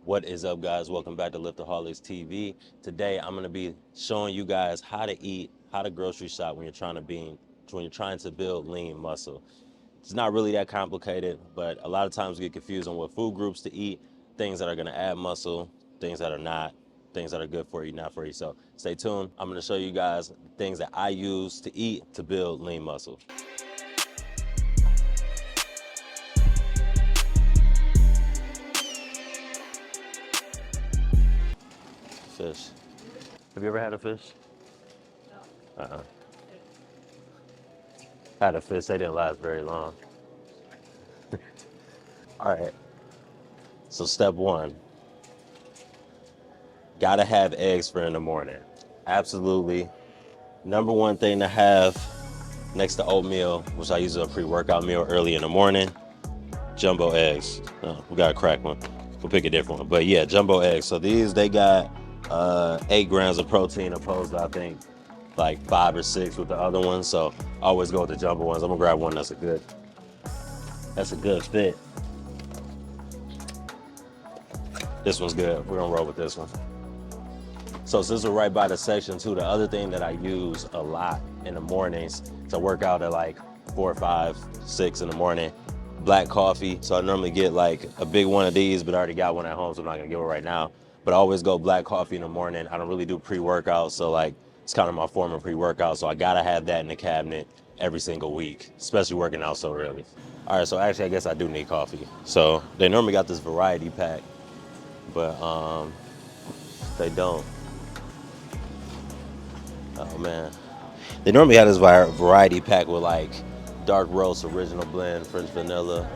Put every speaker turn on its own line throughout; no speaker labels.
What is up, guys? Welcome back to Liftaholics TV. Today I'm going to be showing you guys how to eat, how to grocery shop when you're trying to build lean muscle. It's not really that complicated, but a lot of times we get confused on what food groups to eat, things that are going to add muscle, things that are not, things that are good for you, not for you. So stay tuned. I'm going to show you guys things that I use to eat to build lean muscle. Fish. Have you ever had a fish? Uh-uh. Had a fish, they didn't last very long. All right, so step one, gotta have eggs for in the morning. Absolutely. Number one thing to have next to oatmeal, which I use as a pre-workout meal early in the morning, jumbo eggs. Oh, we got a crack one. We'll pick a different one. But yeah, jumbo eggs. So these, they got 8 grams of protein opposed to, I think, like 5 or 6 with the other ones. So I always go with the jumbo ones. I'm gonna grab one that's a good fit. This one's good. We're gonna roll with this one. So since we're right by the section too, the other thing that I use a lot in the mornings to work out at like 4, 5, 6 in the morning, black coffee. So I normally get like a big one of these, but I already got one at home, so I'm not gonna give it right now. But I always go black coffee in the morning. I don't really do pre-workout, so like it's kind of my form of pre-workout. So I gotta have that in the cabinet every single week, especially working out so early. All right, so actually I guess I do need coffee. So they normally got this variety pack, but they don't. Oh man. They normally have this variety pack with like dark roast, original blend, French vanilla.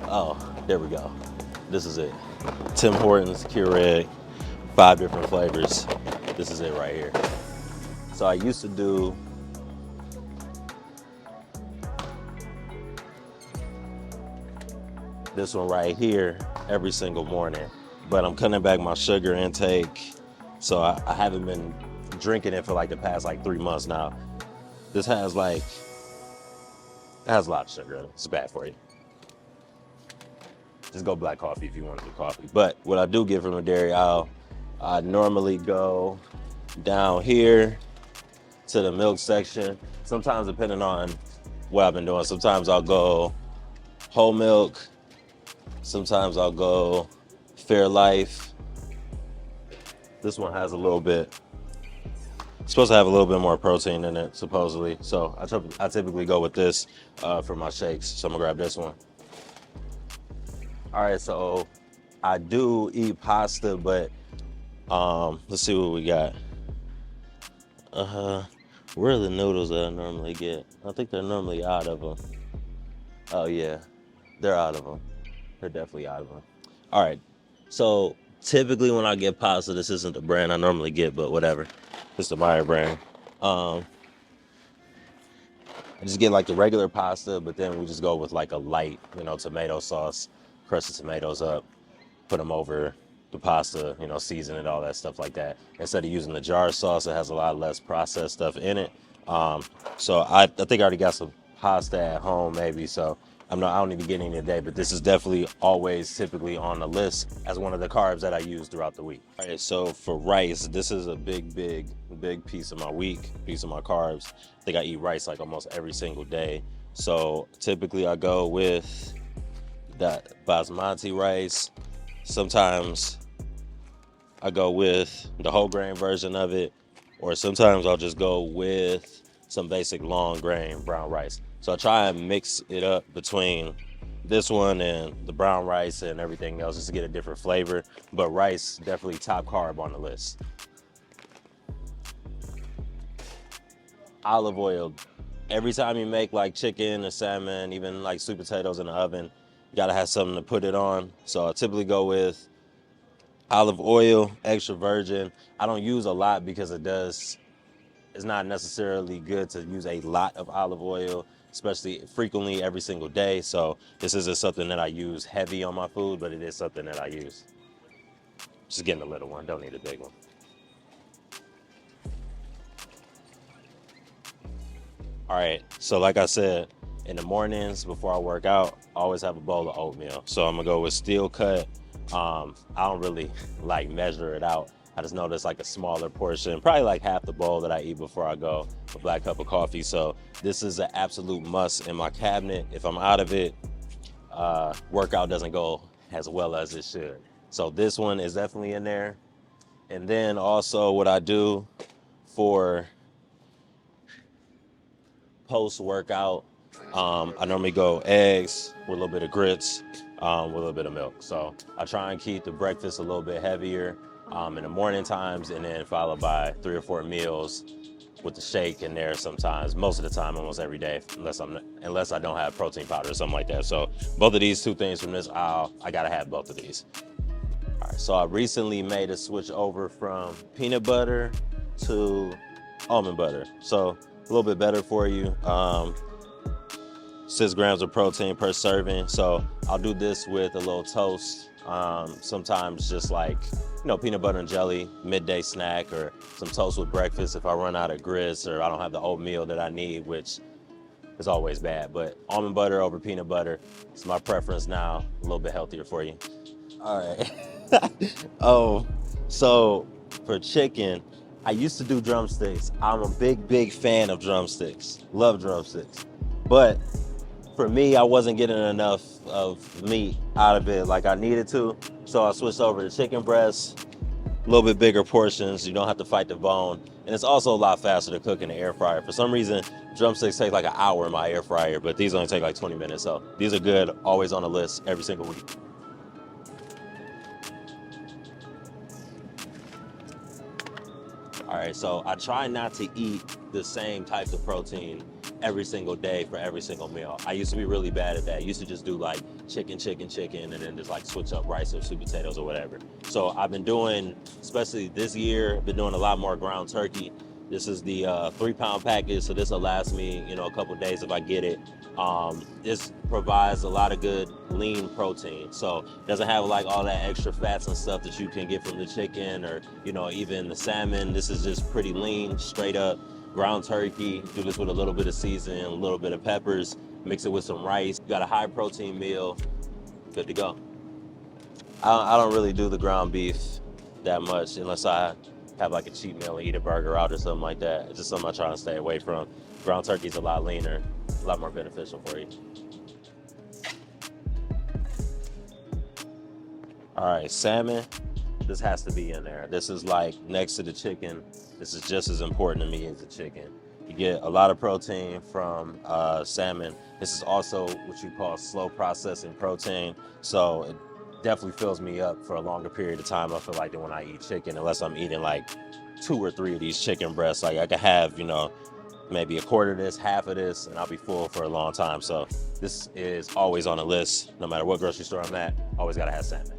Oh, there we go. This is it. Tim Hortons Keurig, 5 different flavors. This is it right here. So I used to do this one right here every single morning, but I'm cutting back my sugar intake, so I haven't been drinking it for like the past like 3 months now. This has a lot of sugar in it. It's bad for you. Just go black coffee if you want to do coffee. But what I do get from the dairy aisle, I normally go down here to the milk section. Sometimes depending on what I've been doing, sometimes I'll go whole milk. Sometimes I'll go Fairlife. This one has a little bit, it's supposed to have a little bit more protein in it, supposedly. So I typically go with this for my shakes. So I'm gonna grab this one. All right, so I do eat pasta, but let's see what we got. Where are the noodles that I normally get? I think they're normally out of them. Oh yeah, they're out of them. They're definitely out of them. All right, so typically when I get pasta, this isn't the brand I normally get, but whatever. It's the Meyer brand. I just get like the regular pasta, but then we just go with like a light, tomato sauce, crush the tomatoes up, put them over the pasta, season it, all that stuff like that. Instead of using the jar sauce, it has a lot less processed stuff in it. So I think I already got some pasta at home maybe, so I don't even get any today, but this is definitely always typically on the list as one of the carbs that I use throughout the week. All right, so for rice, this is a big piece of my week, piece of my carbs. I think I eat rice like almost every single day. So typically I go with that basmati rice. Sometimes I go with the whole grain version of it, or sometimes I'll just go with some basic long grain brown rice. So I try and mix it up between this one and the brown rice and everything else just to get a different flavor. But rice, definitely top carb on the list. Olive oil. Every time you make like chicken or salmon, even like sweet potatoes in the oven, you gotta have something to put it on. So I typically go with olive oil, extra virgin. I don't use a lot because it's not necessarily good to use a lot of olive oil, especially frequently every single day. So this isn't something that I use heavy on my food, but it is something that I use. Just getting a little one, don't need a big one. All right, so like I said, in the mornings before I work out, I always have a bowl of oatmeal. So I'm gonna go with steel cut I don't really like measure it out. I just know there's like a smaller portion, probably like half the bowl that I eat before I go, a black cup of coffee. So this is an absolute must in my cabinet. If I'm out of it, workout doesn't go as well as it should. So this one is definitely in there. And then also what I do for post workout, I normally go eggs with a little bit of grits, with a little bit of milk. So I try and keep the breakfast a little bit heavier in the morning times, and then followed by 3 or 4 meals with the shake in there sometimes, most of the time, almost every day, unless I don't have protein powder or something like that. So both of these two things from this aisle, I gotta have both of these. All right, so I recently made a switch over from peanut butter to almond butter. So a little bit better for you. 6 grams of protein per serving. So I'll do this with a little toast. Sometimes just like, peanut butter and jelly, midday snack, or some toast with breakfast if I run out of grits or I don't have the oatmeal that I need, which is always bad. But almond butter over peanut butter is my preference now, a little bit healthier for you. All right. Oh, so for chicken, I used to do drumsticks. I'm a big fan of drumsticks. Love drumsticks. But for me, I wasn't getting enough of meat out of it like I needed to. So I switched over to chicken breasts, a little bit bigger portions. You don't have to fight the bone. And it's also a lot faster to cook in the air fryer. For some reason, drumsticks take like an hour in my air fryer, but these only take like 20 minutes. So these are good, always on the list every single week. All right, so I try not to eat the same types of protein every single day for every single meal. I used to be really bad at that. I used to just do like chicken, and then just like switch up rice or sweet potatoes or whatever. So I've been doing, especially this year, been doing a lot more ground turkey. This is the 3-pound package, so this will last me, a couple days if I get it. This provides a lot of good lean protein, so it doesn't have like all that extra fats and stuff that you can get from the chicken or even the salmon. This is just pretty lean, straight up ground turkey. Do this with a little bit of seasoning, a little bit of peppers, mix it with some rice. You got a high protein meal, good to go. I don't really do the ground beef that much unless I have like a cheat meal and eat a burger out or something like that. It's just something I try to stay away from. Ground turkey's a lot leaner, a lot more beneficial for you. All right, salmon. This has to be in there. This is like next to the chicken. This is just as important to me as the chicken. You get a lot of protein from salmon. This is also what you call slow processing protein. So it definitely fills me up for a longer period of time. I feel like than when I eat chicken, unless I'm eating like 2 or 3 of these chicken breasts. Like I could have, maybe a quarter of this, half of this, and I'll be full for a long time. So this is always on the list, no matter what grocery store I'm at. Always gotta have salmon.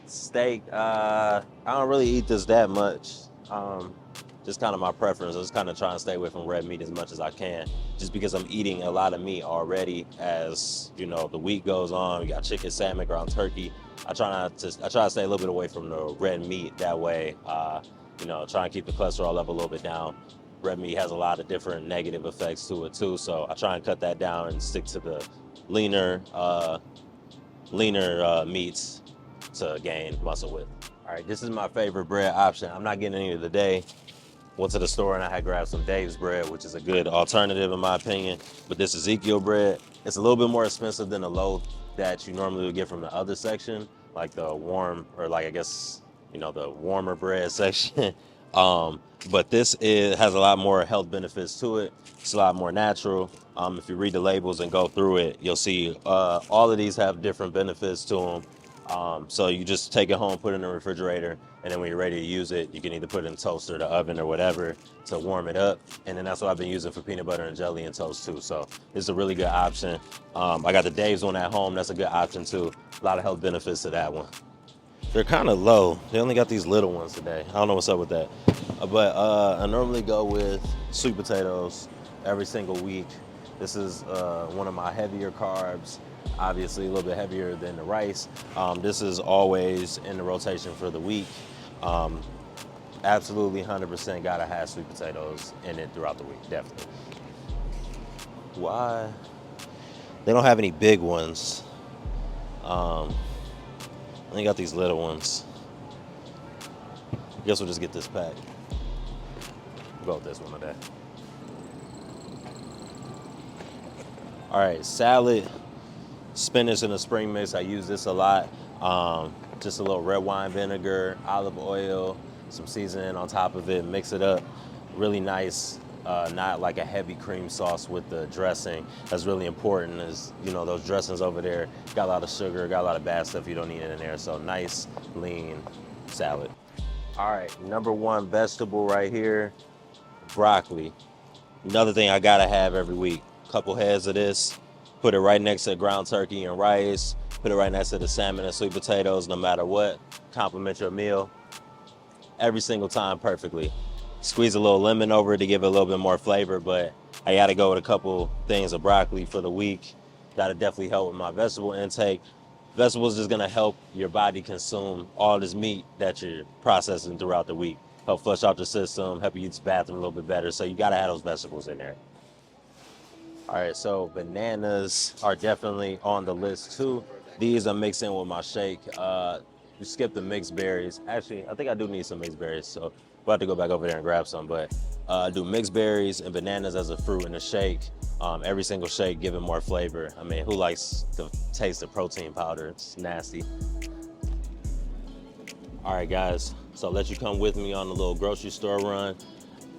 Steak, I don't really eat this that much. Just kind of my preference. I just kind of trying to stay away from red meat as much as I can, just because I'm eating a lot of meat already. As the week goes on, we got chicken, salmon, ground turkey. I try to stay a little bit away from the red meat. That way, try and keep the cholesterol level a little bit down. Red meat has a lot of different negative effects to it too, so I try and cut that down and stick to the leaner meats to gain muscle with. All right, this is my favorite bread option. I'm not getting any of today. Went to the store and I had grabbed some Dave's bread, which is a good alternative in my opinion. But this Ezekiel bread, it's a little bit more expensive than the loaf that you normally would get from the other section, like the warm, or like I guess, the warmer bread section. But has a lot more health benefits to it. It's a lot more natural. If you read the labels and go through it, you'll see all of these have different benefits to them. So you just take it home, put it in the refrigerator, and then when you're ready to use it, you can either put it in the toaster, the oven, or whatever to warm it up. And then that's what I've been using for peanut butter and jelly and toast too. So it's a really good option. I got the Dave's one at home. That's a good option too. A lot of health benefits to that one. They're kind of low. They only got these little ones today. I don't know what's up with that. But I normally go with sweet potatoes every single week. This is one of my heavier carbs, obviously a little bit heavier than the rice. This is always in the rotation for the week. Absolutely 100% gotta have sweet potatoes in it throughout the week, definitely. Why? They don't have any big ones. And you got these little ones. I guess we'll just get this pack. We'll go with this one today. All right, salad, spinach in a spring mix. I use this a lot. Just a little red wine vinegar, olive oil, some seasoning on top of it, mix it up. Really nice, not like a heavy cream sauce with the dressing. That's really important, is, you know, those dressings over there got a lot of sugar, got a lot of bad stuff you don't need in there. So nice, lean salad. All right, number one vegetable right here, broccoli. Another thing I gotta have every week. Couple heads of this, put it right next to ground turkey and rice, put it right next to the salmon and sweet potatoes, no matter what, compliment your meal. Every single time perfectly. Squeeze a little lemon over it to give it a little bit more flavor, but I gotta go with a couple things of broccoli for the week. That'll definitely help with my vegetable intake. Vegetables is gonna help your body consume all this meat that you're processing throughout the week. Help flush out the system, help you use the bathroom a little bit better. So you gotta have those vegetables in there. All right, so bananas are definitely on the list too. These I'm mixing with my shake. You skip the mixed berries. Actually, I think I do need some mixed berries, so we'll have to go back over there and grab some. But I do mixed berries and bananas as a fruit in a shake. Every single shake giving more flavor. I mean, who likes the taste of protein powder? It's nasty. All right, guys, so I'll let you come with me on a little grocery store run.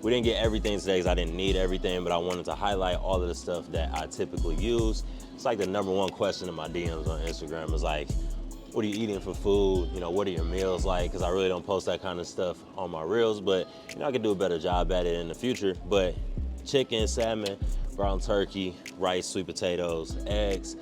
We didn't get everything today because I didn't need everything, but I wanted to highlight all of the stuff that I typically use. It's like the number one question in my DMs on Instagram is like, what are you eating for food? You know, what are your meals like? Because I really don't post that kind of stuff on my reels, but you know, I could do a better job at it in the future. But chicken, salmon, ground turkey, rice, sweet potatoes, eggs.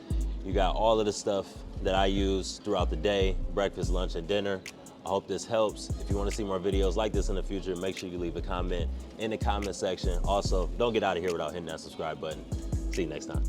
You got all of the stuff that I use throughout the day, breakfast, lunch, and dinner. I hope this helps. If you want to see more videos like this in the future, make sure you leave a comment in the comment section. Also, don't get out of here without hitting that subscribe button. See you next time.